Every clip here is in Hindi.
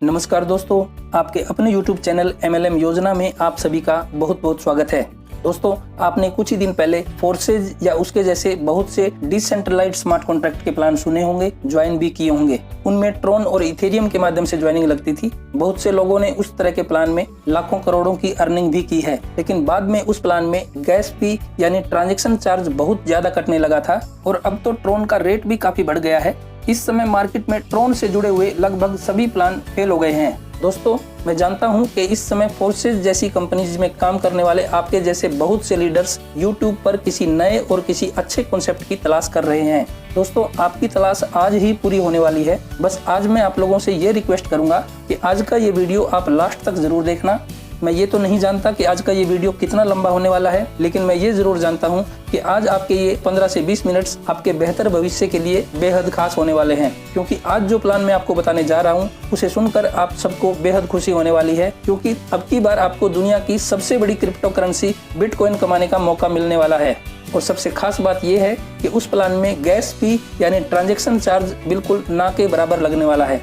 नमस्कार दोस्तों, आपके अपने YouTube चैनल MLM योजना में आप सभी का बहुत बहुत स्वागत है। दोस्तों, आपने कुछ ही दिन पहले फोर्सेज या उसके जैसे बहुत से डिसेंट्रलाइज्ड स्मार्ट कॉन्ट्रैक्ट के प्लान सुने होंगे, ज्वाइन भी किए होंगे। उनमें ट्रोन और इथेरियम के माध्यम से ज्वाइनिंग लगती थी। बहुत से लोगों ने उस तरह के प्लान में लाखों करोड़ों की अर्निंग भी की है, लेकिन बाद में उस प्लान में गैस फी यानी ट्रांजैक्शन चार्ज बहुत ज्यादा कटने लगा था और अब तो ट्रोन का रेट भी काफी बढ़ गया है। इस समय मार्केट में ट्रोन से जुड़े हुए लगभग सभी प्लान फेल हो गए हैं। दोस्तों, मैं जानता हूं कि इस समय फोर्सेज जैसी कंपनीज में काम करने वाले आपके जैसे बहुत से लीडर्स YouTube पर किसी नए और किसी अच्छे कॉन्सेप्ट की तलाश कर रहे हैं। दोस्तों, आपकी तलाश आज ही पूरी होने वाली है। बस आज मैं आप लोगों से ये रिक्वेस्ट करूंगा कि आज का ये वीडियो आप लास्ट तक जरूर देखना। मैं ये तो नहीं जानता कि आज का ये वीडियो कितना लंबा होने वाला है, लेकिन मैं ये जरूर जानता हूँ कि आज आपके ये 15 से 20 मिनट्स आपके बेहतर भविष्य के लिए बेहद खास होने वाले हैं। क्योंकि आज जो प्लान मैं आपको बताने जा रहा हूँ उसे सुनकर आप सबको बेहद खुशी होने वाली है, क्योंकि अब की बार आपको दुनिया की सबसे बड़ी क्रिप्टो करेंसी बिटकॉइन कमाने का मौका मिलने वाला है। और सबसे खास बात यह है कि उस प्लान में गैस फी यानी ट्रांजैक्शन चार्ज बिल्कुल ना के बराबर लगने वाला है।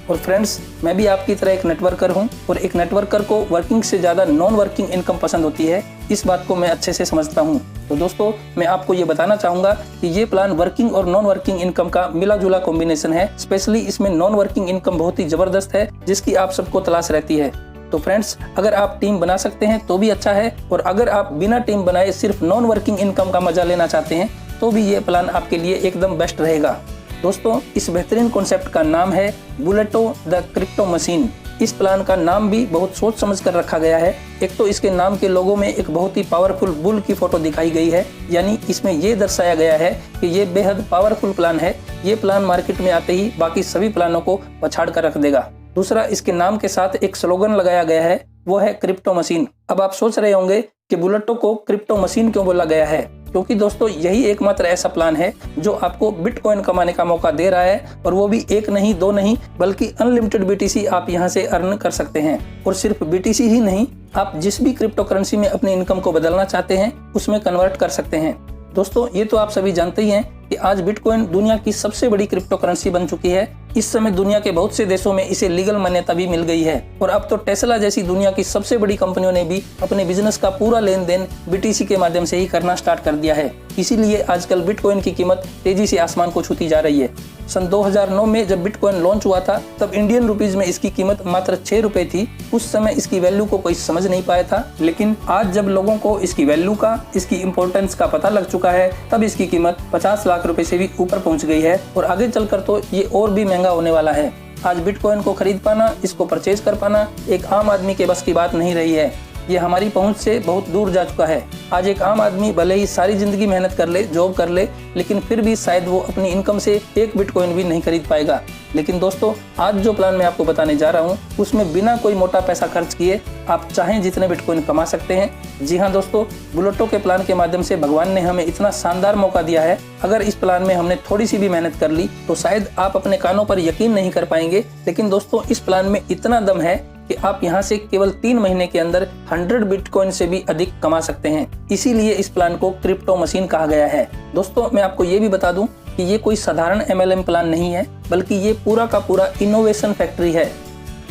और फ्रेंड्स, मैं भी आपकी तरह एक नेटवर्कर हूं और एक नेटवर्कर को वर्किंग से ज़्यादा नॉन वर्किंग इनकम पसंद होती है। इस बात को मैं अच्छे से समझता हूं। तो दोस्तों, मैं आपको ये बताना चाहूँगा कि ये प्लान वर्किंग और नॉन वर्किंग इनकम का मिला जुला कॉम्बिनेशन है। स्पेशली इसमें नॉन वर्किंग इनकम बहुत ही ज़बरदस्त है, जिसकी आप सबको तलाश रहती है। तो फ्रेंड्स, अगर आप टीम बना सकते हैं तो भी अच्छा है, और अगर आप बिना टीम बनाए सिर्फ नॉन वर्किंग इनकम का मजा लेना चाहते हैं तो भी ये प्लान आपके लिए एकदम बेस्ट रहेगा। दोस्तों, इस बेहतरीन कॉन्सेप्ट का नाम है बुलेटो द क्रिप्टो मशीन। इस प्लान का नाम भी बहुत सोच समझ कर रखा गया है। एक तो इसके नाम के लोगो में एक बहुत ही पावरफुल बुल की फोटो दिखाई गई है, यानी इसमें ये दर्शाया गया है कि ये बेहद पावरफुल प्लान है। ये प्लान मार्केट में आते ही बाकी सभी प्लानों को पछाड़ कर रख देगा। दूसरा, इसके नाम के साथ एक स्लोगन लगाया गया है, वो है क्रिप्टो मशीन। अब आप सोच रहे होंगे कि बुलेटो को क्रिप्टो मशीन क्यों बोला गया है, क्योंकि दोस्तों यही एकमात्र ऐसा प्लान है जो आपको बिटकॉइन कमाने का मौका दे रहा है, और वो भी एक नहीं दो नहीं बल्कि अनलिमिटेड BTC आप यहां से अर्न कर सकते हैं। और सिर्फ BTC ही नहीं, आप जिस भी क्रिप्टो करेंसी में अपनी इनकम को बदलना चाहते हैं उसमें कन्वर्ट कर सकते हैं। दोस्तों, ये तो आप सभी जानते ही हैं कि आज बिटकॉइन दुनिया की सबसे बड़ी क्रिप्टो करेंसी बन चुकी है। इस समय दुनिया के बहुत से देशों में इसे लीगल मान्यता भी मिल गई है, और अब तो टेस्ला जैसी दुनिया की सबसे बड़ी कंपनियों ने भी अपने बिजनेस का पूरा लेन देन BTC के माध्यम से ही करना स्टार्ट कर दिया है। इसीलिए आजकल बिटकॉइन की कीमत तेजी से आसमान को छूती जा रही है। सन 2009 में जब बिटकॉइन लॉन्च हुआ था तब इंडियन रुपीज में इसकी कीमत मात्र 6 रुपए थी। उस समय इसकी वैल्यू को कोई समझ नहीं पाया था, लेकिन आज जब लोगों को इसकी वैल्यू का, इसकी इंपॉर्टेंस का पता लग चुका है, तब इसकी कीमत 50 लाख रुपए से भी ऊपर पहुंच गई है, और आगे चलकर तो ये और भी महंगा होने वाला है। आज बिटकॉइन को खरीद पाना, इसको परचेज कर पाना एक आम आदमी के बस की बात नहीं रही है। ये हमारी पहुंच से बहुत दूर जा चुका है। आज एक आम आदमी भले ही सारी जिंदगी मेहनत कर ले, जॉब कर ले, लेकिन फिर भी शायद वो अपनी इनकम से एक बिटकॉइन भी नहीं खरीद पाएगा। लेकिन दोस्तों, आज जो प्लान मैं आपको बताने जा रहा हूँ उसमें बिना कोई मोटा पैसा खर्च किए आप चाहें जितने बिटकॉइन कमा सकते हैं। जी हाँ दोस्तों, बुलेटो के प्लान के माध्यम से भगवान ने हमें इतना शानदार मौका दिया है। अगर इस प्लान में हमने थोड़ी सी भी मेहनत कर ली तो शायद आप अपने कानों पर यकीन नहीं कर पाएंगे, लेकिन दोस्तों इस प्लान में इतना दम है कि आप यहाँ से केवल 3 महीने के अंदर 100 बिटकॉइन से भी अधिक कमा सकते हैं। इसीलिए इस प्लान को क्रिप्टो मशीन कहा गया है। दोस्तों, मैं आपको ये भी बता दूं कि ये कोई साधारण MLM प्लान नहीं है, बल्कि ये पूरा का पूरा इनोवेशन फैक्ट्री है।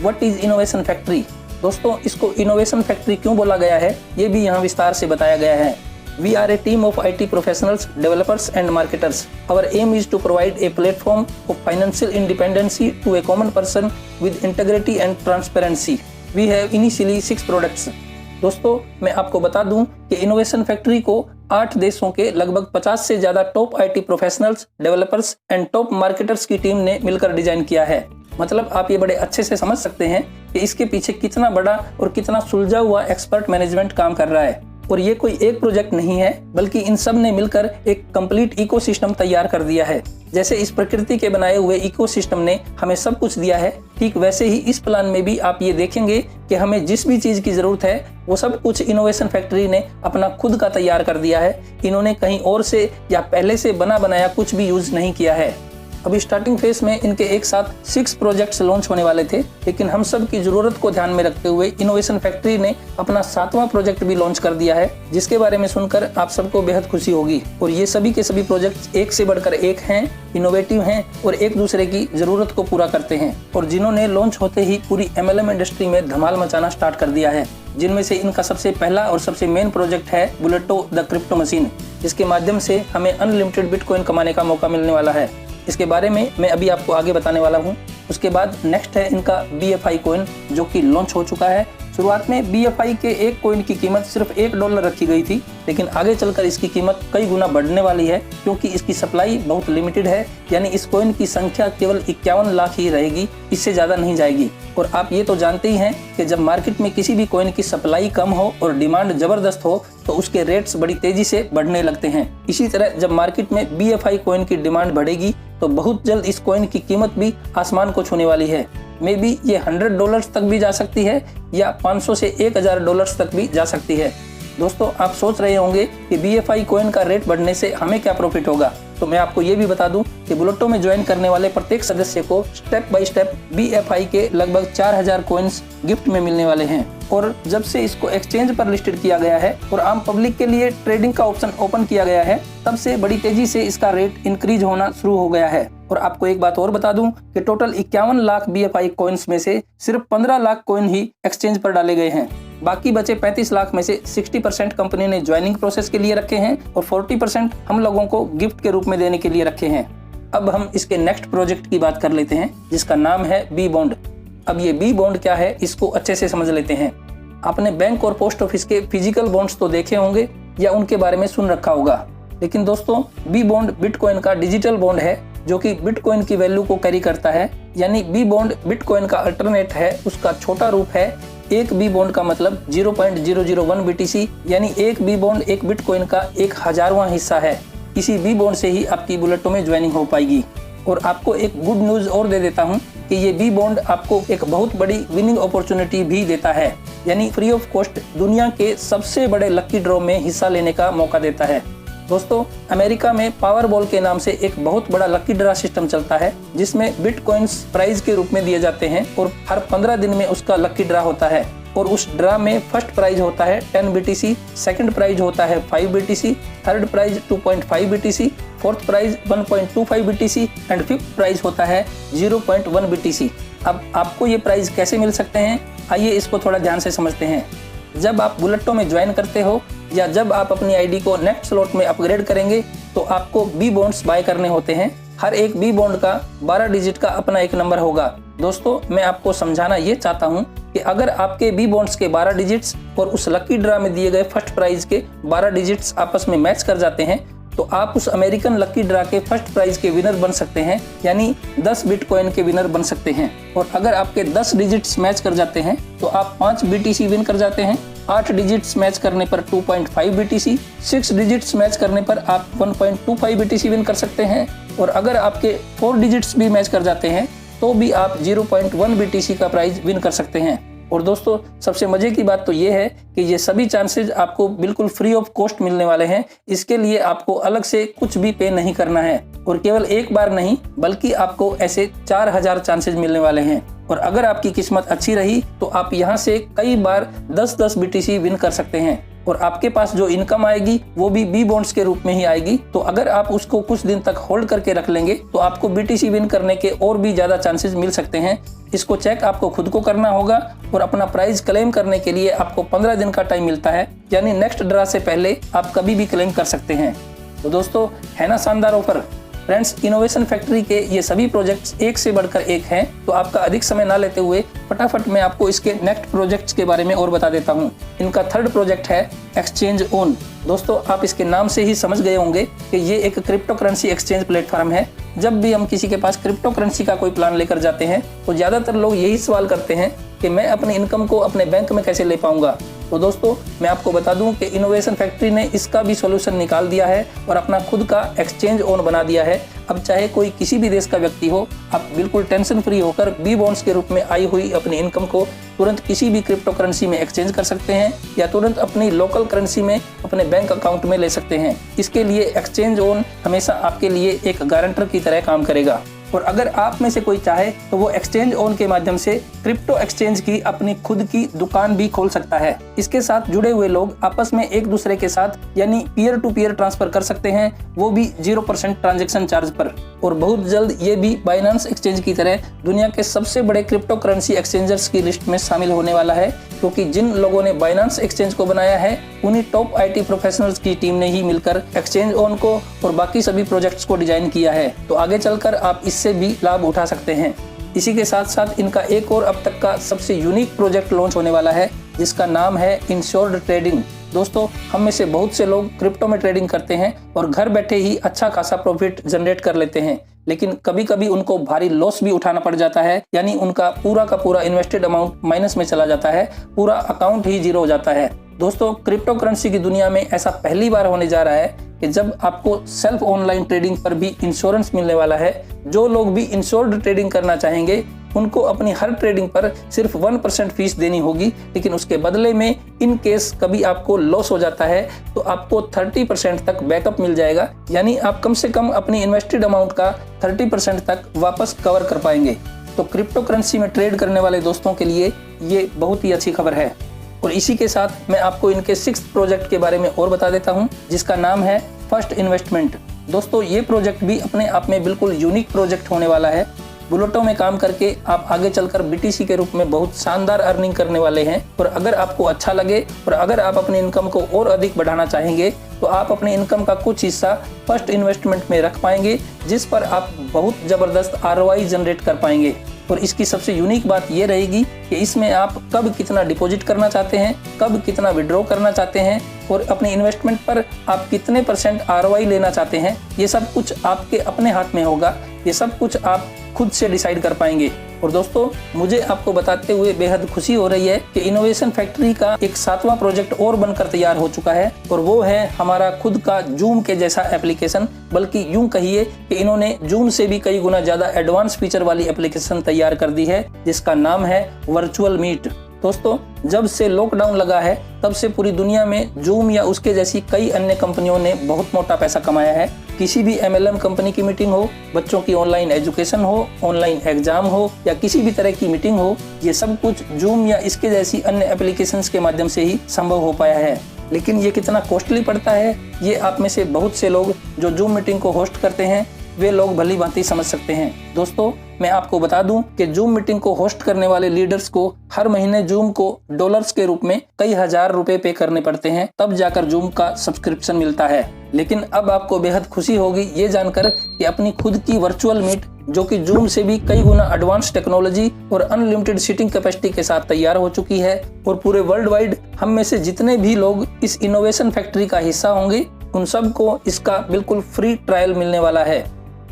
What is innovation factory? दोस्तों, इसको इनोवेशन फैक्ट्री क्यों बोला गया है ये भी यहाँ विस्तार से बताया गया है। We are a team of IT professionals, developers and marketers. Our aim is to provide a platform of financial independence to a common person with integrity and transparency. We have initially 6 products. दोस्तों, मैं आपको बता दूं कि इनोवेशन फैक्ट्री को 8 देशों के लगभग 50 से ज्यादा top IT professionals, developers and top marketers की टीम ने मिलकर डिजाइन किया है। मतलब आप ये बड़े अच्छे से समझ सकते हैं कि इसके पीछे कितना बड़ा और कितना सुलझा हुआ एक्सपर्ट मैनेजमेंट काम कर रहा है। और ये कोई एक प्रोजेक्ट नहीं है, बल्कि इन सब ने मिलकर एक कंप्लीट इकोसिस्टम तैयार कर दिया है। जैसे इस प्रकृति के बनाए हुए इकोसिस्टम ने हमें सब कुछ दिया है, ठीक वैसे ही इस प्लान में भी आप ये देखेंगे कि हमें जिस भी चीज की जरूरत है वो सब कुछ इनोवेशन फैक्ट्री ने अपना खुद का तैयार कर दिया है। इन्होंने कहीं और से या पहले से बना बनाया कुछ भी यूज नहीं किया है। अभी स्टार्टिंग फेज में इनके एक साथ 6 प्रोजेक्ट्स लॉन्च होने वाले थे, लेकिन हम सब की जरूरत को ध्यान में रखते हुए इनोवेशन फैक्ट्री ने अपना 7वां प्रोजेक्ट भी लॉन्च कर दिया है, जिसके बारे में सुनकर आप सबको बेहद खुशी होगी। और ये सभी के सभी प्रोजेक्ट्स एक से बढ़कर एक हैं, इनोवेटिव हैं और एक दूसरे की जरूरत को पूरा करते हैं, और जिन्होंने लॉन्च होते ही पूरी MLM इंडस्ट्री में धमाल मचाना स्टार्ट कर दिया है। जिनमें से इनका सबसे पहला और सबसे मेन प्रोजेक्ट है बुलेटो द क्रिप्टो मशीन, जिसके माध्यम से हमें अनलिमिटेड बिटकॉइन कमाने का मौका मिलने वाला है। इसके बारे में मैं अभी आपको आगे बताने वाला हूँ। उसके बाद नेक्स्ट है इनका BFI कॉइन, जो कि लॉन्च हो चुका है। शुरुआत में BFI के एक कॉइन की कीमत सिर्फ $1 रखी गई थी, लेकिन आगे चलकर इसकी कीमत कई गुना बढ़ने वाली है, क्योंकि इसकी सप्लाई बहुत लिमिटेड है। यानी इस कॉइन की संख्या केवल 51 लाख ही रहेगी, इससे ज़्यादा नहीं जाएगी। और आप ये तो जानते ही हैं कि जब मार्केट में किसी भी कॉइन की सप्लाई कम हो और डिमांड जबरदस्त हो तो उसके रेट्स बड़ी तेजी से बढ़ने लगते हैं। इसी तरह जब मार्केट में BFI कॉइन की डिमांड बढ़ेगी तो बहुत जल्द इस कॉइन की कीमत भी आसमान को छूने वाली है। मे बी ये $100 तक भी जा सकती है या $500 से $1000 तक भी जा सकती है। दोस्तों, आप सोच रहे होंगे कि BFI कॉइन का रेट बढ़ने से हमें क्या प्रॉफिट होगा, तो मैं आपको ये भी बता दूं कि बुलेटो में ज्वाइन करने वाले प्रत्येक सदस्य को स्टेप बाय स्टेप BFI के लगभग 4000 कॉइन्स गिफ्ट में मिलने वाले हैं। और जब से इसको एक्सचेंज पर लिस्टेड किया गया है और आम पब्लिक के लिए ट्रेडिंग का ऑप्शन ओपन किया गया है, तब से बड़ी तेजी से इसका रेट इंक्रीज होना शुरू हो गया है। और आपको एक बात और बता दूं कि टोटल 51 लाख BFI कॉइन्स में से सिर्फ 15 लाख कॉइन ही एक्सचेंज पर डाले गए हैं। बाकी बचे 35 लाख में से 60% कंपनी ने ज्वाइनिंग प्रोसेस के लिए रखे हैं और 40% हम लोगों को गिफ्ट के रूप में देने के लिए रखे हैं। अब हम इसके नेक्स्ट प्रोजेक्ट की बात कर लेते हैं, जिसका नाम है बी बॉन्ड। अब ये बी बॉन्ड क्या है, इसको अच्छे से समझ लेते हैं। आपने बैंक और पोस्ट ऑफिस के फिजिकल बॉन्ड्स तो देखे होंगे या उनके बारे में सुन रखा होगा, लेकिन दोस्तों बी बॉन्ड बिटकॉइन का डिजिटल बॉन्ड है, जो कि बिटकॉइन की वैल्यू को कैरी करता है। यानी बी बॉन्ड बिटकॉइन का अल्टरनेट है, उसका छोटा रूप है। एक बी बॉन्ड का मतलब 0.001 BTC, यानी एक बी बॉन्ड एक बिटकॉइन का 1000वां हिस्सा है। इसी बी बॉन्ड से ही आपकी बुलेटो में ज्वाइनिंग हो पाएगी। और आपको एक गुड न्यूज और दे देता हूं कि ये बी बॉन्ड आपको एक बहुत बड़ी विनिंग अपॉर्चुनिटी भी देता है, यानी फ्री ऑफ कॉस्ट दुनिया के सबसे बड़े लकी ड्रॉ में हिस्सा लेने का मौका देता है। दोस्तों, अमेरिका में पावरबॉल के नाम से एक बहुत बड़ा लकी ड्रा सिस्टम चलता है, जिसमें बिटकॉइंस प्राइज के रूप में दिए जाते हैं और हर 15 दिन में उसका लकी ड्रा होता है। और उस ड्रा में फर्स्ट प्राइज होता है 10 BTC, सेकंड प्राइज होता है 5 BTC, third prize 2.5 BTC, fourth prize 1.25 BTC and fifth prize होता है 0.1 BTC। अब आपको ये प्राइज कैसे मिल सकते हैं, आइए इसको थोड़ा ध्यान से समझते हैं। जब आप बुलेटो में ज्वाइन करते हो या जब आप अपनी आईडी को नेक्स्ट स्लॉट में अपग्रेड करेंगे तो आपको बी बॉन्ड्स बाय करने होते हैं। हर एक बी बॉन्ड का 12 डिजिट का अपना एक नंबर होगा। दोस्तों, मैं आपको समझाना ये चाहता हूँ कि अगर आपके बी बॉन्ड्स के 12 डिजिट्स और उस लकी ड्रा में दिए गए फर्स्ट प्राइज के 12 डिजिट्स आपस में मैच कर जाते हैं तो आप उस अमेरिकन लकी ड्रा के फर्स्ट प्राइज के विनर बन सकते हैं, यानी 10 बिटकॉइन के विनर बन सकते हैं। और अगर आपके 10 डिजिट्स मैच कर जाते हैं तो आप 5 BTC विन कर जाते हैं। 8 डिजिट्स मैच करने पर 2.5 BTC, 6 डिजिट्स मैच करने पर आप 1.25 BTC विन कर सकते हैं। और अगर आपके 4 डिजिट्स भी मैच कर जाते हैं तो भी आप 0.1 BTC का प्राइज विन कर सकते हैं। और दोस्तों, सबसे मजे की बात तो ये है कि ये सभी चांसेस आपको बिल्कुल फ्री ऑफ कॉस्ट मिलने वाले हैं। इसके लिए आपको अलग से कुछ भी पे नहीं करना है। और केवल एक बार नहीं, बल्कि आपको ऐसे 4000 चांसेस मिलने वाले हैं। और अगर आपकी किस्मत अच्छी रही तो आप यहाँ से कई बार 10-10 BTC विन कर सकते हैं। और आपके पास जो इनकम आएगी वो भी बी बॉन्ड्स के रूप में ही आएगी। तो अगर आप उसको कुछ दिन तक होल्ड करके रख लेंगे तो आपको BTC विन करने के और भी ज्यादा चांसेस मिल सकते हैं। इसको चेक आपको खुद को करना होगा और अपना प्राइज क्लेम करने के लिए आपको 15 दिन का टाइम मिलता है, यानी नेक्स्ट ड्रा से पहले आप कभी भी क्लेम कर सकते हैं। तो दोस्तों, है ना शानदार ऑफर। फ्रेंड्स, इनोवेशन फैक्ट्री के ये सभी प्रोजेक्ट्स एक से बढ़कर एक हैं, तो आपका अधिक समय ना लेते हुए फटाफट मैं आपको इसके नेक्स्ट प्रोजेक्ट्स के बारे में और बता देता हूँ। इनका थर्ड प्रोजेक्ट है एक्सचेंज ओन। दोस्तों, आप इसके नाम से ही समझ गए होंगे कि ये एक क्रिप्टो करेंसी एक्सचेंज प्लेटफॉर्म है। जब भी हम किसी के पास क्रिप्टो करेंसी का कोई प्लान लेकर जाते हैं तो ज्यादातर लोग यही सवाल करते हैं कि मैं अपनी इनकम को अपने बैंक में कैसे ले पाऊंगा। तो दोस्तों, मैं आपको बता दूं कि इनोवेशन फैक्ट्री ने इसका भी सॉल्यूशन निकाल दिया है और अपना खुद का एक्सचेंज ओन बना दिया है। अब चाहे कोई किसी भी देश का व्यक्ति हो, आप बिल्कुल टेंशन फ्री होकर बी बॉन्ड्स के रूप में आई हुई अपनी इनकम को तुरंत किसी भी क्रिप्टो करेंसी में एक्सचेंज कर सकते हैं या तुरंत अपनी लोकल करेंसी में अपने बैंक अकाउंट में ले सकते हैं। इसके लिए एक्सचेंज ऑन हमेशा आपके लिए एक गारंटर की तरह काम करेगा। और अगर आप में से कोई चाहे तो वो एक्सचेंज ऑन के माध्यम से क्रिप्टो एक्सचेंज की अपनी खुद की दुकान भी खोल सकता है। इसके साथ जुड़े हुए लोग आपस में एक दूसरे के साथ यानी पीयर टू पीयर ट्रांसफर कर सकते हैं, वो भी 0% ट्रांजैक्शन चार्ज पर। और बहुत जल्द ये भी बाइनेंस एक्सचेंज की तरह दुनिया के सबसे बड़े क्रिप्टो करेंसी एक्सचेंजर्स की लिस्ट में शामिल होने वाला है, क्योंकि जिन लोगों ने बाइनेंस एक्सचेंज को बनाया है उन्हीं टॉप IT प्रोफेशनल्स की टीम ने ही मिलकर एक्सचेंज ऑन को और बाकी सभी प्रोजेक्ट्स को डिजाइन किया है। तो आगे चलकर आप इससे भी लाभ उठा सकते हैं। इसी के साथ साथ इनका एक और अब तक का सबसे यूनिक प्रोजेक्ट लॉन्च होने वाला है, जिसका नाम है इंश्योर्ड ट्रेडिंग। दोस्तों, हम में से बहुत से लोग क्रिप्टो में ट्रेडिंग करते हैं और घर बैठे ही अच्छा खासा प्रॉफिट जनरेट कर लेते हैं, लेकिन कभी कभी उनको भारी लॉस भी उठाना पड़ जाता है, यानी उनका पूरा का पूरा इन्वेस्टेड अमाउंट माइनस में चला जाता है, पूरा अकाउंट ही जीरो हो जाता है। दोस्तों, क्रिप्टो करेंसी की दुनिया में ऐसा पहली बार होने जा रहा है कि जब आपको सेल्फ ऑनलाइन ट्रेडिंग पर भी इंश्योरेंस मिलने वाला है। जो लोग भी इंश्योर्ड ट्रेडिंग करना चाहेंगे उनको अपनी हर ट्रेडिंग पर सिर्फ 1% फीस देनी होगी, लेकिन उसके बदले में इन केस कभी आपको लॉस हो जाता है तो आपको 30% तक बैकअप मिल जाएगा, यानी आप कम से कम अपनी इन्वेस्टेड अमाउंट का 30% तक वापस कवर कर पाएंगे। तो क्रिप्टो करेंसी में ट्रेड करने वाले दोस्तों के लिए ये बहुत ही अच्छी खबर है। और इसी के साथ मैं आपको इनके 6th प्रोजेक्ट के बारे में और बता देता हूं, जिसका नाम है फर्स्ट इन्वेस्टमेंट। दोस्तों, ये प्रोजेक्ट भी अपने आप में बिल्कुल यूनिक प्रोजेक्ट होने वाला है। बुलेटों में काम करके आप आगे चलकर BTC के रूप में बहुत शानदार अर्निंग करने वाले हैं। और अगर आपको अच्छा लगे और अगर आप अपनी इनकम को और अधिक बढ़ाना चाहेंगे तो आप अपनी इनकम का कुछ हिस्सा फर्स्ट इन्वेस्टमेंट में रख पाएंगे, जिस पर आप बहुत ज़बरदस्त ROI जनरेट कर पाएंगे। और इसकी सबसे यूनिक बात यह रहेगी कि इसमें आप कब कितना डिपॉजिट करना चाहते हैं, कब कितना विड्रॉ करना चाहते हैं और अपने इन्वेस्टमेंट पर आप कितने % ROI लेना चाहते हैं, ये सब कुछ आपके अपने हाथ में होगा। ये सब कुछ आप खुद से डिसाइड कर पाएंगे। और दोस्तों, मुझे आपको बताते हुए बेहद खुशी हो रही है कि इनोवेशन फैक्ट्री का एक 7वां प्रोजेक्ट और बनकर तैयार हो चुका है, और वो है हमारा खुद का जूम के जैसा एप्लीकेशन। बल्कि यूं कहिए कि इन्होंने जूम से भी कई गुना ज्यादा एडवांस फीचर वाली एप्लीकेशन तैयार कर दी है, जिसका नाम है वर्चुअल मीट। दोस्तों, जब से लॉकडाउन लगा है तब से पूरी दुनिया में जूम या उसके जैसी कई अन्य कंपनियों ने बहुत मोटा पैसा कमाया है। किसी भी MLM कंपनी की मीटिंग हो, बच्चों की ऑनलाइन एजुकेशन हो, ऑनलाइन एग्जाम हो या किसी भी तरह की मीटिंग हो, ये सब कुछ जूम या इसके जैसी अन्य एप्लीकेशंस के माध्यम से ही संभव हो पाया है। लेकिन ये कितना कॉस्टली पड़ता है, ये आप में से बहुत से लोग जो जूम मीटिंग को होस्ट करते हैं वे लोग भली भांति समझ सकते हैं। दोस्तों, मैं आपको बता दूं कि जूम मीटिंग को होस्ट करने वाले लीडर्स को हर महीने जूम को डॉलर्स के रूप में कई हजार रुपए पे करने पड़ते हैं, तब जाकर जूम का सब्सक्रिप्शन मिलता है। लेकिन अब आपको बेहद खुशी होगी ये जानकर कि अपनी खुद की वर्चुअल मीट, जो कि जूम से भी कई गुना एडवांस टेक्नोलॉजी और अनलिमिटेड सीटिंग कैपेसिटी के साथ तैयार हो चुकी है। और पूरे वर्ल्ड वाइड हम में से जितने भी लोग इस इनोवेशन फैक्ट्री का हिस्सा होंगे, उन सबको इसका बिल्कुल फ्री ट्रायल मिलने वाला है।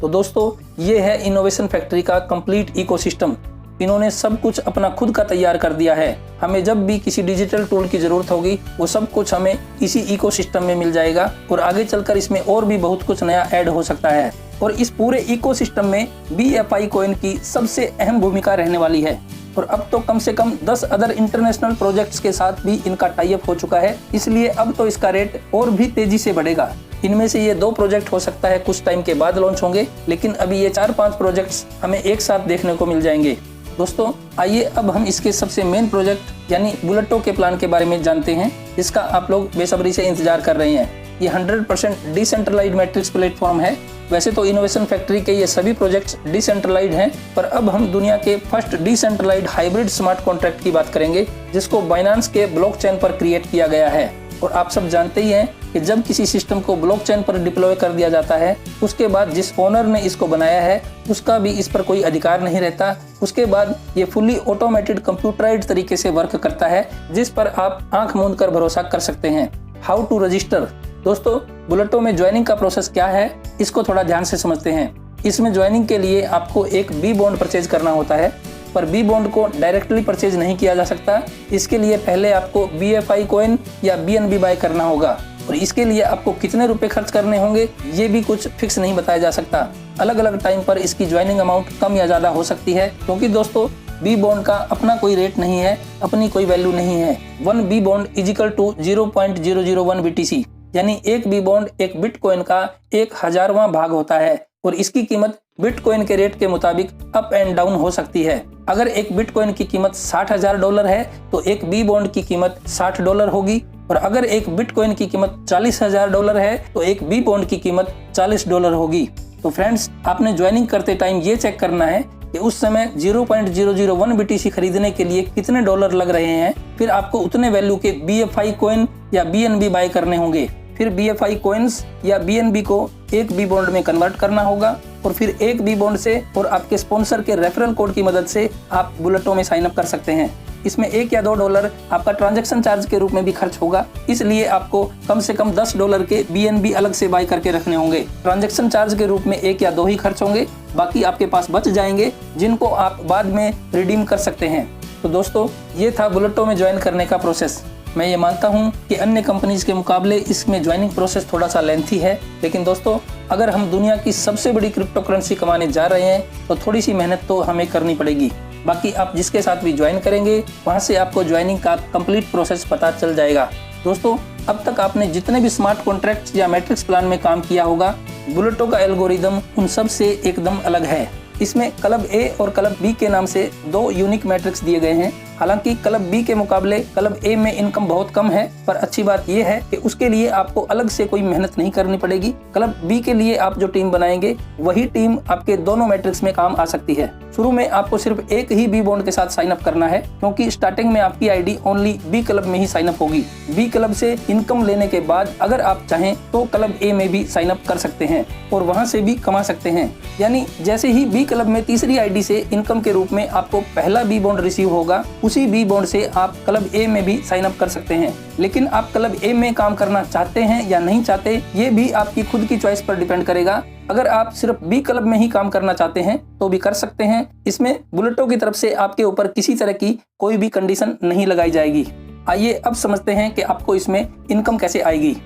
तो दोस्तों, ये है इनोवेशन फैक्ट्री का कंप्लीट इकोसिस्टम। इन्होंने सब कुछ अपना खुद का तैयार कर दिया है। हमें जब भी किसी डिजिटल टूल की जरूरत होगी वो सब कुछ हमें इसी इकोसिस्टम में मिल जाएगा, और आगे चलकर इसमें और भी बहुत कुछ नया ऐड हो सकता है। और इस पूरे इकोसिस्टम में BFI कॉइन की सबसे अहम भूमिका रहने वाली है। और अब तो कम से कम 10 अदर इंटरनेशनल प्रोजेक्ट्स के साथ भी इनका टाई अप हो चुका है, इसलिए अब तो इसका रेट और भी तेजी से बढ़ेगा। इनमें से ये 2 प्रोजेक्ट हो सकता है कुछ टाइम के बाद लॉन्च होंगे, लेकिन अभी ये 4-5 प्रोजेक्ट्स हमें एक साथ देखने को मिल जाएंगे। दोस्तों, आइए अब हम इसके सबसे मेन प्रोजेक्ट यानी बुलेटो के प्लान के बारे में जानते हैं, जिसका आप लोग बेसब्री से इंतजार कर रहे हैं। ये 100% डिसेंट्रलाइज्ड मैट्रिक्स प्लेटफॉर्म है। वैसे तो इनोवेशन फैक्ट्री के ये सभी प्रोजेक्ट्स डिसेंट्रलाइज्ड हैं, पर अब हम दुनिया के first decentralised hybrid smart contract की बात करेंगे, जिसको बाइनेंस के ब्लॉकचेन पर क्रिएट किया गया है। और आप सब जानते ही हैं कि जब किसी सिस्टम को ब्लॉकचेन पर डिप्लॉय कर दिया जाता है, उसके बाद जिस ओनर ने इसको बनाया है उसका भी इस पर कोई अधिकार नहीं रहता। उसके बाद ये फुली ऑटोमेटेड कंप्यूटराइज्ड तरीके से वर्क करता है, जिस पर आप आंख मूंद कर भरोसा कर सकते हैं। How to register. दोस्तों, बुलेटो में ज्वाइनिंग का प्रोसेस क्या है, इसको थोड़ा ध्यान से समझते हैं। इसमें ज्वाइनिंग के लिए आपको एक B बॉन्ड परचेज करना होता है, पर B बॉन्ड को डायरेक्टली परचेज नहीं किया जा सकता। इसके लिए पहले आपको BFI कॉइन या BNB बाय करना होगा। और इसके लिए आपको कितने रुपए खर्च करने होंगे ये भी कुछ फिक्स नहीं बताया जा सकता। अलग अलग टाइम पर इसकी ज्वाइनिंग अमाउंट कम या ज्यादा हो सकती है, क्योंकि दोस्तों बी बॉन्ड का अपना कोई रेट नहीं है, अपनी कोई वैल्यू नहीं है। 1 B bond is equal to 0.001 BTC, यानी एक बी बॉन्ड एक बिटकॉइन का 1000वां भाग होता है और इसकी कीमत बिटकॉइन के रेट के मुताबिक अप एंड डाउन हो सकती है। अगर एक बिटकॉइन की कीमत $60,000 है तो एक बी बॉन्ड की कीमत $60 होगी, और अगर एक बिटकॉइन की कीमत $40,000 है तो एक बी बॉन्ड की कीमत $40 होगी। तो फ्रेंड्स, आपने ज्वाइनिंग करते टाइम ये चेक करना है कि उस समय 0.001 BTC खरीदने के लिए कितने डॉलर लग रहे हैं। फिर आपको उतने वैल्यू के BFI कॉइन या BNB बाय करने होंगे। फिर BFI कॉइन्स या BNB को एक बी बॉन्ड में कन्वर्ट करना होगा और फिर एक बी बॉन्ड से और आपके स्पॉन्सर के रेफरल कोड की मदद से आप बुलेटो में साइन अप कर सकते हैं। इसमें $1 या $2 आपका ट्रांजैक्शन चार्ज के रूप में भी खर्च होगा, इसलिए आपको कम से कम $10 के BNB अलग से बाय करके रखने होंगे। ट्रांजैक्शन चार्ज के रूप में 1 या 2 ही खर्च होंगे, बाकी आपके पास बच जाएंगे जिनको आप बाद में रिडीम कर सकते हैं। तो दोस्तों, ये था बुलेटो में ज्वाइन करने का प्रोसेस। मैं ये मानता हूँ कि अन्य कंपनीज के मुकाबले इसमें ज्वाइनिंग प्रोसेस थोड़ा सा लेंथी है, लेकिन दोस्तों अगर हम दुनिया की सबसे बड़ी क्रिप्टो करेंसी कमाने जा रहे हैं तो थोड़ी सी मेहनत तो हमें करनी पड़ेगी। बाकी आप जिसके साथ भी ज्वाइन करेंगे वहाँ से आपको ज्वाइनिंग का कंप्लीट प्रोसेस पता चल जाएगा। दोस्तों, अब तक आपने जितने भी स्मार्ट कॉन्ट्रैक्ट्स या मैट्रिक्स प्लान में काम किया होगा, बुलेटो का एल्गोरिदम उन सब से एकदम अलग है। इसमें क्लब ए और क्लब बी के नाम से 2 यूनिक मैट्रिक्स दिए गए हैं। हालांकि क्लब बी के मुकाबले क्लब ए में इनकम बहुत कम है, पर अच्छी बात यह है कि उसके लिए आपको अलग से कोई मेहनत नहीं करनी पड़ेगी। क्लब बी के लिए आप जो टीम बनाएंगे वही टीम आपके दोनों मैट्रिक्स में काम आ सकती है। शुरू में आपको सिर्फ एक ही बी बॉन्ड के साथ साइन अप करना है, क्योंकि स्टार्टिंग में आपकी आईडी ओनली बी क्लब में ही साइन अप होगी। बी क्लब से इनकम लेने के बाद अगर आप चाहें तो क्लब ए में भी साइन अप कर सकते हैं और वहां से भी कमा सकते हैं। यानी जैसे ही बी क्लब में तीसरी आईडी से इनकम के रूप में आपको पहला बी बॉन्ड रिसीव होगा, उसी बी बॉन्ड से आप क्लब ए में भी साइन अप कर सकते हैं। लेकिन आप क्लब ए में काम करना चाहते हैं या नहीं चाहते, ये भी आपकी खुद की चॉइस पर डिपेंड करेगा। अगर आप सिर्फ बी क्लब में ही काम करना चाहते हैं तो भी कर सकते हैं। इसमें बुलेटो की तरफ से आपके ऊपर किसी तरह की कोई भी कंडीशन नहीं लगाई जाएगी। आइए अब समझते हैं कि आपको इसमें इनकम कैसे आएगी।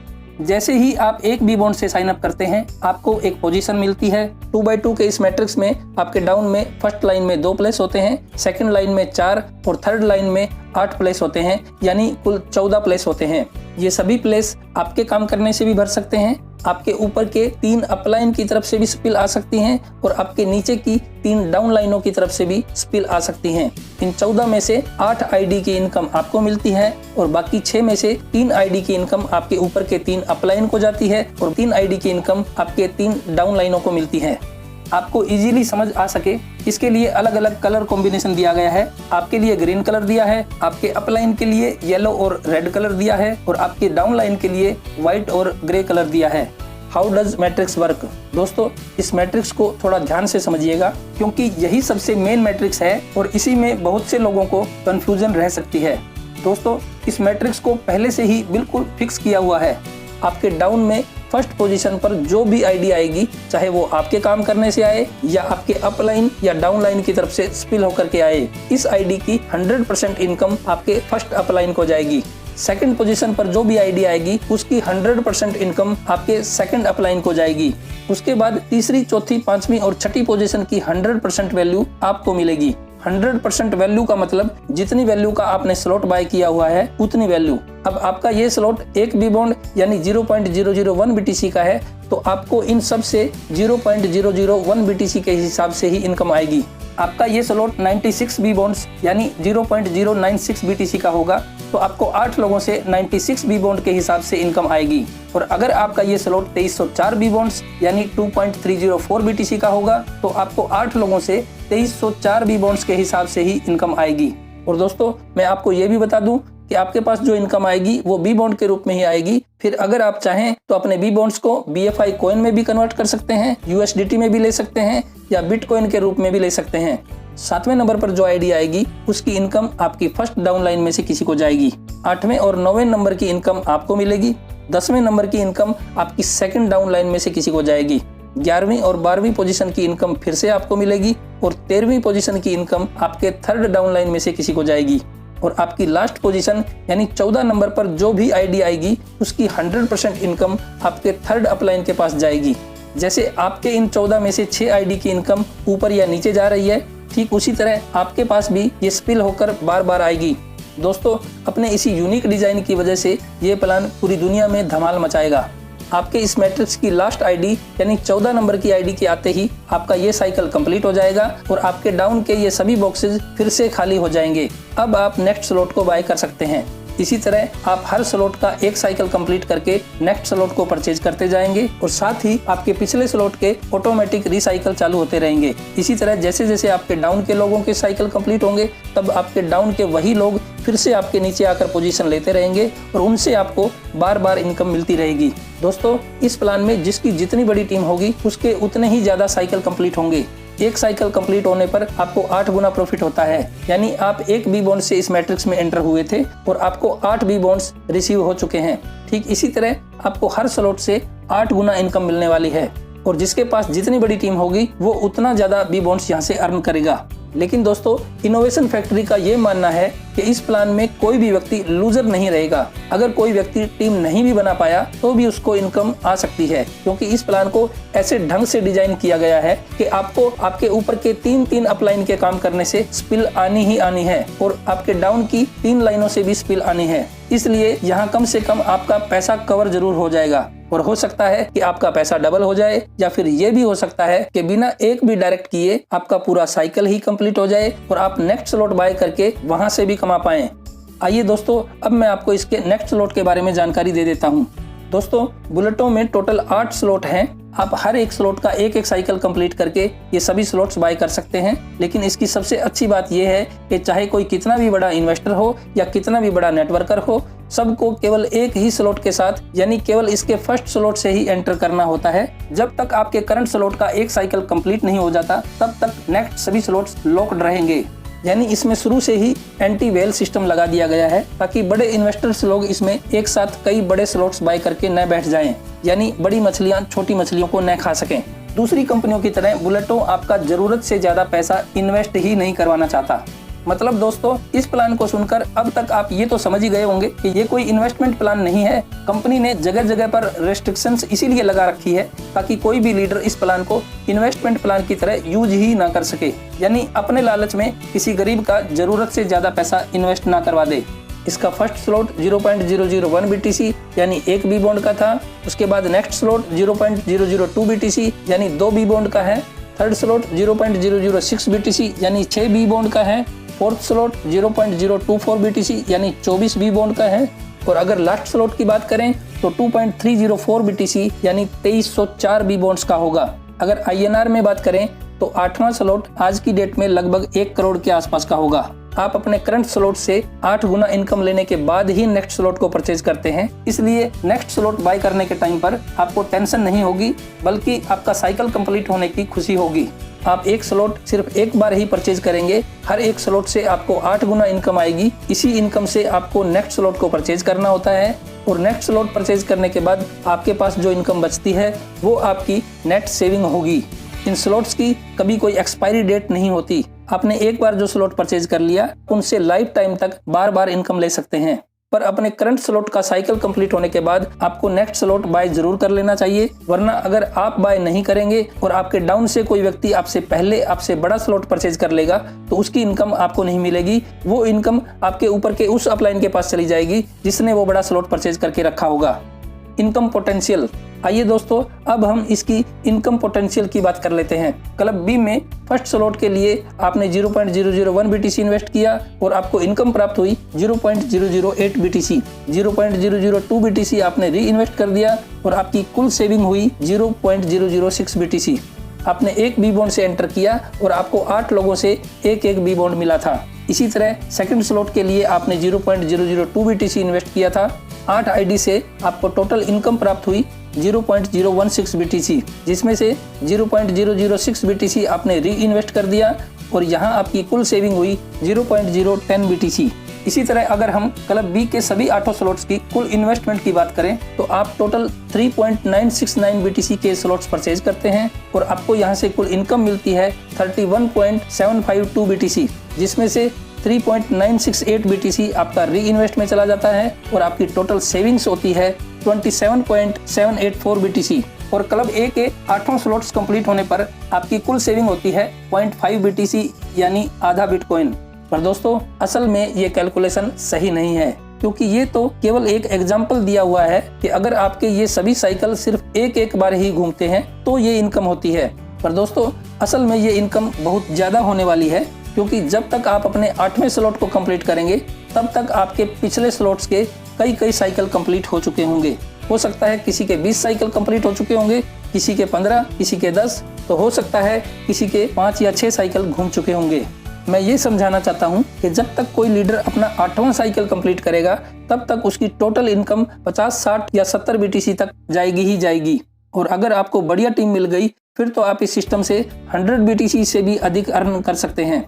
जैसे ही आप एक बी बॉन्ड से साइन अप करते हैं, आपको एक पोजीशन मिलती है। 2x2 के इस मैट्रिक्स में आपके डाउन में फर्स्ट लाइन में 2 प्लेस होते हैं, सेकंड लाइन में 4 और थर्ड लाइन में 8 प्लेस होते हैं, यानी कुल 14 प्लेस होते हैं। ये सभी प्लेस आपके काम करने से भी भर सकते हैं, आपके ऊपर के 3 अपलाइन की तरफ से भी स्पिल आ सकती हैं और आपके नीचे की 3 डाउन लाइनों की तरफ से भी स्पिल आ सकती हैं। इन 14 में से 8 आईडी की इनकम आपको मिलती है और बाकी 6 में से 3 आईडी की इनकम आपके ऊपर के 3 अपलाइन को जाती है और 3 आईडी की इनकम आपके 3 डाउन लाइनों को मिलती है। आपको इजीली समझ आ सके इसके लिए अलग अलग कलर कॉम्बिनेशन दिया गया है। आपके लिए ग्रीन कलर दिया है, आपके अपलाइन के लिए येलो और रेड कलर दिया है और आपके डाउन लाइन के लिए व्हाइट और ग्रे कलर दिया है। How does matrix work? दोस्तों, इस मैट्रिक्स को थोड़ा ध्यान से समझिएगा, क्योंकि यही सबसे मेन मैट्रिक्स है और इसी में बहुत से लोगों को कंफ्यूजन रह सकती है। दोस्तों, इस मैट्रिक्स को पहले से ही बिल्कुल फिक्स किया हुआ है। आपके डाउन में फर्स्ट पोजीशन पर जो भी आईडी आएगी, चाहे वो आपके काम करने से आए या आपके अपलाइन या डाउन लाइन की तरफ से स्पिल होकर के आए, इस आईडी की 100% इनकम आपके फर्स्ट अपलाइन को जाएगी। सेकंड पोजीशन पर जो भी आईडी आएगी उसकी 100% इनकम आपके सेकंड अपलाइन को जाएगी। उसके बाद तीसरी, चौथी, पांचवी और छठी पोजीशन की 100% वैल्यू आपको मिलेगी। 100% वैल्यू का मतलब जितनी वैल्यू का आपने स्लॉट बाय किया हुआ है उतनी वैल्यू। अब आपका ये स्लॉट एक बी बॉन्ड यानी 0.001 BTC का है, तो आपको इन सब से 0.001 BTC के हिसाब से ही इनकम आएगी। आपका ये स्लॉट 96 बी बॉन्ड्स यानी 0.096 BTC का होगा, तो आपको 8 लोगों से 96 बी बॉन्ड के हिसाब से इनकम आएगी। और अगर आपका ये स्लॉट 2304 बी बॉन्ड्स यानी 2.304 BTC का होगा, तो आपको 8 लोगों से 2304 बी बॉन्ड्स के हिसाब से ही इनकम आएगी। और दोस्तों, मैं आपको ये भी बता दूं कि आपके पास जो इनकम आएगी वो बी बॉन्ड के रूप में ही आएगी। फिर अगर आप चाहें तो अपने बी बॉन्ड्स को BFI कॉइन में भी कन्वर्ट कर सकते हैं, USDT में भी ले सकते हैं या बिटकॉइन के रूप में भी ले सकते हैं। 7वें नंबर पर जो आईडी आएगी उसकी इनकम आपकी फर्स्ट डाउन लाइन में से किसी को जाएगी। 8वें और 9वें नंबर की इनकम आपको मिलेगी। 10वें नंबर की इनकम आपकी सेकंड डाउन लाइन में से किसी को जाएगी। 11वीं और 12वीं पोजीशन की इनकम फिर से आपको मिलेगी और 13वीं पोजीशन की इनकम आपके थर्ड डाउन लाइन में से किसी को जाएगी। और आपकी लास्ट पोजीशन यानी 14 नंबर पर जो भी आईडी आएगी उसकी 100% इनकम आपके थर्ड अपलाइन के पास जाएगी। जैसे आपके इन 14 में से 6 आईडी की इनकम ऊपर या नीचे जा रही है, ठीक उसी तरह आपके पास भी ये स्पिल होकर बार बार आएगी। दोस्तों, अपने इसी यूनिक डिजाइन की वजह से ये प्लान पूरी दुनिया में धमाल मचाएगा। आपके इस मैट्रिक्स की लास्ट आईडी यानी 14 नंबर की आईडी के आते ही आपका ये साइकिल कंप्लीट हो जाएगा और आपके डाउन के ये सभी बॉक्सेस फिर से खाली हो जाएंगे। अब आप नेक्स्ट स्लॉट को बाय कर सकते हैं। इसी तरह आप हर स्लॉट का एक साइकिल कंप्लीट करके नेक्स्ट स्लॉट को परचेज करते जाएंगे और साथ ही आपके पिछले स्लॉट के ऑटोमेटिक रिसाइकल चालू होते रहेंगे। इसी तरह जैसे जैसे आपके डाउन के लोगों के साइकिल कंप्लीट होंगे तब आपके डाउन के वही लोग फिर से आपके नीचे आकर पोजीशन लेते रहेंगे और उनसे आपको बार बार इनकम मिलती रहेगी। दोस्तों, इस प्लान में जिसकी जितनी बड़ी टीम होगी उसके उतने ही ज्यादा साइकिल कंप्लीट होंगे। एक साइकिल कंप्लीट होने पर आपको 8 गुना प्रॉफिट होता है, यानी आप एक बी बॉन्ड से इस मैट्रिक्स में एंटर हुए थे और आपको 8 बी बॉन्ड्स रिसीव हो चुके हैं। ठीक इसी तरह आपको हर स्लॉट से 8 गुना इनकम मिलने वाली है और जिसके पास जितनी बड़ी टीम होगी वो उतना ज्यादा बी बॉन्ड्स यहाँ से अर्न करेगा। लेकिन दोस्तों, इनोवेशन फैक्ट्री का ये मानना है कि इस प्लान में कोई भी व्यक्ति लूजर नहीं रहेगा। अगर कोई व्यक्ति टीम नहीं भी बना पाया तो भी उसको इनकम आ सकती है, क्योंकि इस प्लान को ऐसे ढंग से डिजाइन किया गया है कि आपको आपके ऊपर के 3 अपलाइन के काम करने से स्पिल आनी ही आनी है और आपके डाउन की 3 लाइनों से भी स्पिल आनी है। इसलिए यहाँ कम से कम आपका पैसा कवर जरूर हो जाएगा और हो सकता है कि आपका पैसा डबल हो जाए, या फिर ये भी हो सकता है कि बिना एक भी डायरेक्ट किए आपका पूरा साइकिल ही कंप्लीट हो जाए और आप नेक्स्ट स्लॉट बाय करके वहां से भी कमा पाएं। आइए दोस्तों, अब मैं आपको इसके नेक्स्ट स्लॉट के बारे में जानकारी दे देता हूँ। दोस्तों, बुलेटों में टोटल 8 स्लॉट हैं। आप हर एक स्लॉट का एक साइकिल कंप्लीट करके ये सभी स्लॉट्स बाय कर सकते हैं। लेकिन इसकी सबसे अच्छी बात यह है कि चाहे कोई कितना भी बड़ा इन्वेस्टर हो या कितना भी बड़ा नेटवर्कर हो, सबको केवल एक ही स्लॉट के साथ यानी केवल इसके फर्स्ट स्लॉट से ही एंटर करना होता है। जब तक आपके करंट स्लॉट का एक साइकिल कंप्लीट नहीं हो जाता तब तक नेक्स्ट सभी स्लॉट्स लॉक्ड रहेंगे। यानी इसमें शुरू से ही एंटी वेल सिस्टम लगा दिया गया है ताकि बड़े इन्वेस्टर्स लोग इसमें एक साथ कई बड़े स्लॉट्स बाय करके न बैठ जाएं, यानी बड़ी मछलियां छोटी मछलियों को न खा सकें। दूसरी कंपनियों की तरह बुलेटो आपका जरूरत से ज्यादा पैसा इन्वेस्ट ही नहीं करवाना चाहता। मतलब दोस्तों, इस प्लान को सुनकर अब तक आप ये तो समझ ही गए होंगे कि ये कोई इन्वेस्टमेंट प्लान नहीं है। कंपनी ने जगह जगह पर रेस्ट्रिक्शंस इसीलिए लगा रखी है ताकि कोई भी लीडर इस प्लान को इन्वेस्टमेंट प्लान की तरह यूज ही ना कर सके, यानी अपने लालच में किसी गरीब का जरूरत से ज्यादा पैसा इन्वेस्ट ना करवा दे। इसका फर्स्ट स्लॉट 0.001 BTC यानी 1 बी बॉन्ड का था। उसके बाद नेक्स्ट स्लॉट 0.002 BTC यानी 2 बी बॉन्ड का है। थर्ड स्लॉट 0.006 BTC यानी 6 बी बॉन्ड का है। फोर्थ स्लॉट 0.024 BTC यानी 24 बी बॉन्ड का है। और अगर लास्ट स्लॉट की बात करें तो 2.304 BTC यानी 2304 बी बॉन्ड्स का होगा। अगर INR में बात करें तो 8वां स्लॉट आज की डेट में लगभग 1 करोड़ के आसपास का होगा। आप अपने करंट स्लॉट से 8 गुना इनकम लेने के बाद ही नेक्स्ट स्लॉट को परचेज करते हैं, इसलिए नेक्स्ट स्लॉट बाय करने के टाइम पर आपको टेंशन नहीं होगी, बल्कि आपका साइकिल कंप्लीट होने की खुशी होगी। आप एक स्लॉट सिर्फ एक बार ही परचेज करेंगे, हर एक स्लॉट से आपको 8 गुना इनकम आएगी। इसी इनकम से आपको नेक्स्ट स्लॉट को परचेज करना होता है और नेक्स्ट स्लॉट परचेज करने के बाद आपके पास जो इनकम बचती है वो आपकी नेट सेविंग होगी। इन स्लॉट्स की कभी कोई एक्सपायरी डेट नहीं होती। आपने एक बार जो स्लॉट परचेज कर लिया उनसे लाइफ टाइम तक बार बार इनकम ले सकते हैं। पर अपने करंट स्लॉट का साइकिल कंप्लीट होने के बाद आपको नेक्स्ट स्लॉट बाय जरूर कर लेना चाहिए, वरना अगर आप बाय नहीं करेंगे और आपके डाउन से कोई व्यक्ति आपसे पहले आपसे बड़ा स्लॉट परचेज कर लेगा तो उसकी इनकम आपको नहीं मिलेगी। वो इनकम आपके ऊपर के उस अपलाइन के पास चली जाएगी जिसने वो बड़ा स्लॉट परचेज करके रखा होगा। Income potential. आइए दोस्तों, अब हम इसकी इनकम पोटेंशियल की बात कर लेते हैं। क्लब बी में फर्स्ट स्लॉट के लिए आपने 0.001 BTC इन्वेस्ट किया और आपको इनकम प्राप्त हुई 0.008 BTC। 0.002 BTC आपने री इन्वेस्ट कर दिया और आपकी कुल सेविंग हुई 0.006 BTC। आपने एक बी बॉन्ड से एंटर किया और आपको 8 लोगों से एक बी बॉन्ड मिला था। इसी तरह सेकंड स्लॉट के लिए आपने 0.002 BTC इन्वेस्ट किया था। 8 आईडी से आपको टोटल इनकम प्राप्त हुई 0.016 BTC, जिसमें से 0.006 BTC आपने री इन्वेस्ट कर दिया और यहाँ आपकी कुल सेविंग हुई 0.010 BTC। इसी तरह अगर हम क्लब बी के सभी 8 स्लॉट्स की कुल इन्वेस्टमेंट की बात करें तो आप टोटल 3.969 BTC के स्लॉट्स परचेज करते हैं और आपको यहाँ से कुल इनकम मिलती है 31.752 BTC, जिसमें से 3.968 BTC आपका री इन्वेस्ट में चला जाता है और आपकी टोटल सेविंग्स होती है 27.784 BTC। और क्लब ए के 8 स्लॉट्स कंप्लीट होने पर आपकी कुल सेविंग होती है 0.5 BTC यानी आधा बिटकॉइन। पर दोस्तों असल में ये कैलकुलेशन सही नहीं है, क्योंकि ये तो केवल एक एग्जाम्पल दिया हुआ है कि अगर आपके ये सभी साइकिल सिर्फ एक बार ही घूमते हैं तो ये इनकम होती है। पर दोस्तों असल में ये इनकम बहुत ज्यादा होने वाली है, क्योंकि जब तक आप अपने 8वें स्लॉट को कंप्लीट करेंगे तब तक आपके पिछले स्लॉट्स के कई साइकिल कंप्लीट हो चुके होंगे। हो सकता है किसी के 20 साइकिल कंप्लीट हो चुके होंगे, किसी के 15, किसी के 10, तो हो सकता है किसी के 5 या 6 साइकिल घूम चुके होंगे। मैं ये समझाना चाहता हूँ कि जब तक कोई लीडर अपना 8वां साइकिल कंप्लीट करेगा तब तक उसकी टोटल इनकम 50, 60 या 70 BTC तक जाएगी ही जाएगी। और अगर आपको बढ़िया टीम मिल गई फिर तो आप इस सिस्टम से 100 BTC से भी अधिक अर्न कर सकते हैं।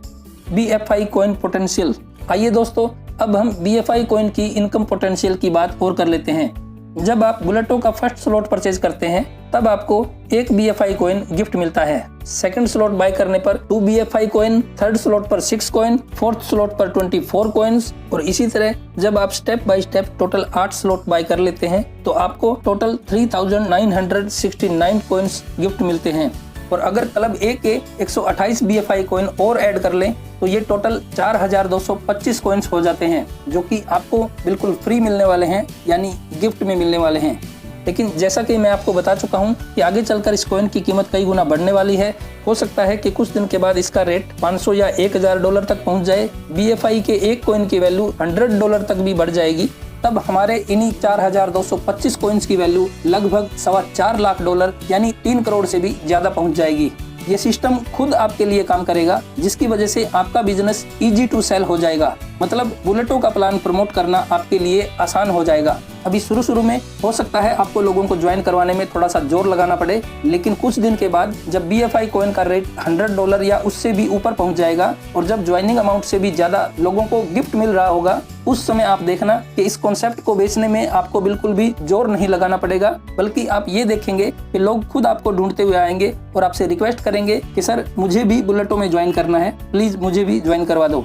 BFI coin potential. आइए दोस्तों अब हम BFI कॉइन की इनकम पोटेंशियल की बात और कर लेते हैं। जब आप बुलेटो का फर्स्ट स्लॉट परचेज करते हैं तब आपको 1 BFI कॉइन गिफ्ट मिलता है। सेकंड स्लॉट बाय करने पर 2 BFI कॉइन, थर्ड स्लॉट पर 6 कॉइन, फोर्थ स्लॉट पर 24 कॉइन्स और इसी तरह जब आप step by step total 8 slot buy कर लेते हैं तो आपको टोटल 3969 कॉइन्स गिफ्ट मिलते हैं। और अगर क्लब ए के 128 BFI कॉइन और ऐड कर लें तो ये टोटल 4225 कॉइन्स हो जाते हैं, जो कि आपको बिल्कुल फ्री मिलने वाले हैं, यानी गिफ्ट में मिलने वाले हैं। लेकिन जैसा कि मैं आपको बता चुका हूं कि आगे चलकर इस कॉइन की कीमत कई गुना बढ़ने वाली है। हो सकता है कि कुछ दिन के बाद इसका रेट 500 या $1000 तक पहुंच जाए। BFI के एक कॉइन की वैल्यू $100 तक भी बढ़ जाएगी। तब हमारे इन्हीं 4225 कॉइन्स की वैल्यू लगभग $4.25 लाख यानी 3 करोड़ से भी ज्यादा पहुंच जाएगी। ये सिस्टम खुद आपके लिए काम करेगा, जिसकी वजह से आपका बिजनेस इजी टू सेल हो जाएगा। मतलब बुलेटो का प्लान प्रमोट करना आपके लिए आसान हो जाएगा। अभी शुरू में हो सकता है आपको लोगों को ज्वाइन करवाने में थोड़ा सा जोर लगाना पड़े, लेकिन कुछ दिन के बाद जब BFI कॉइन का रेट $100 या उससे भी ऊपर पहुंच जाएगा और जब ज्वाइनिंग अमाउंट से भी ज्यादा लोगों को गिफ्ट मिल रहा होगा, उस समय आप देखना कि इस कॉन्सेप्ट को बेचने में आपको बिल्कुल भी जोर नहीं लगाना पड़ेगा, बल्कि आप ये देखेंगे कि लोग खुद आपको ढूंढते हुए आएंगे और आपसे रिक्वेस्ट करेंगे कि सर मुझे भी बुलेटो में ज्वाइन करना है, प्लीज मुझे भी ज्वाइन करवा दो।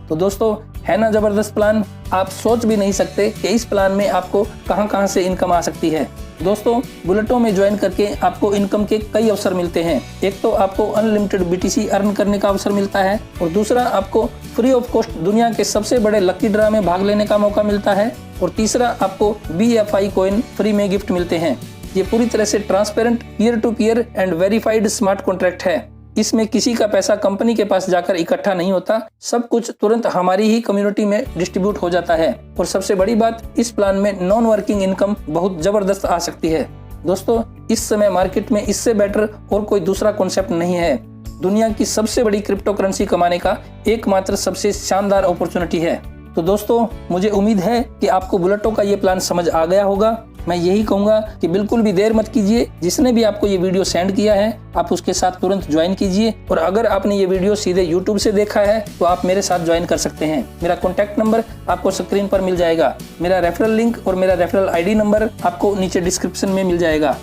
तो दोस्तों है ना जबरदस्त प्लान। आप सोच भी नहीं सकते कि इस प्लान में आपको कहां से इनकम आ सकती है। दोस्तों बुलेटो में ज्वाइन करके आपको इनकम के कई अवसर मिलते हैं। एक तो आपको अनलिमिटेड BTC अर्न करने का अवसर मिलता है और दूसरा आपको फ्री ऑफ कॉस्ट दुनिया के सबसे बड़े लकी ड्रा में भाग लेने का मौका मिलता है और तीसरा आपको BFI कॉइन फ्री में गिफ्ट मिलते हैं। ये पूरी तरह से transparent, peer to peer and verified smart contract है। इसमें किसी का पैसा कंपनी के पास जाकर इकट्ठा नहीं होता, सब कुछ तुरंत हमारी ही कम्युनिटी में डिस्ट्रीब्यूट हो जाता है। और सबसे बड़ी बात, इस प्लान में नॉन वर्किंग इनकम बहुत जबरदस्त आ सकती है। दोस्तों इस समय मार्केट में इससे बेटर और कोई दूसरा कॉन्सेप्ट नहीं है। दुनिया की सबसे बड़ी क्रिप्टो करेंसी कमाने का एकमात्र सबसे शानदार अपॉर्चुनिटी है। तो दोस्तों मुझे उम्मीद है कि आपको बुलेटो का ये प्लान समझ आ गया होगा। मैं यही कहूंगा कि बिल्कुल भी देर मत कीजिए। जिसने भी आपको ये वीडियो सेंड किया है आप उसके साथ तुरंत ज्वाइन कीजिए। और अगर आपने ये वीडियो सीधे YouTube से देखा है तो आप मेरे साथ ज्वाइन कर सकते हैं। मेरा कॉन्टैक्ट नंबर आपको स्क्रीन पर मिल जाएगा। मेरा रेफरल लिंक और मेरा रेफरल ID नंबर आपको नीचे डिस्क्रिप्शन में मिल जाएगा।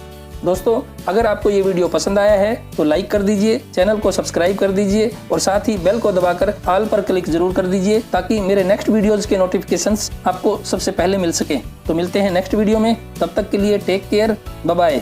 दोस्तों अगर आपको ये वीडियो पसंद आया है तो लाइक कर दीजिए, चैनल को सब्सक्राइब कर दीजिए और साथ ही बेल को दबाकर ऑल पर क्लिक जरूर कर दीजिए, ताकि मेरे नेक्स्ट वीडियोस के नोटिफिकेशंस आपको सबसे पहले मिल सके। तो मिलते हैं नेक्स्ट वीडियो में, तब तक के लिए टेक केयर, बाय बाय।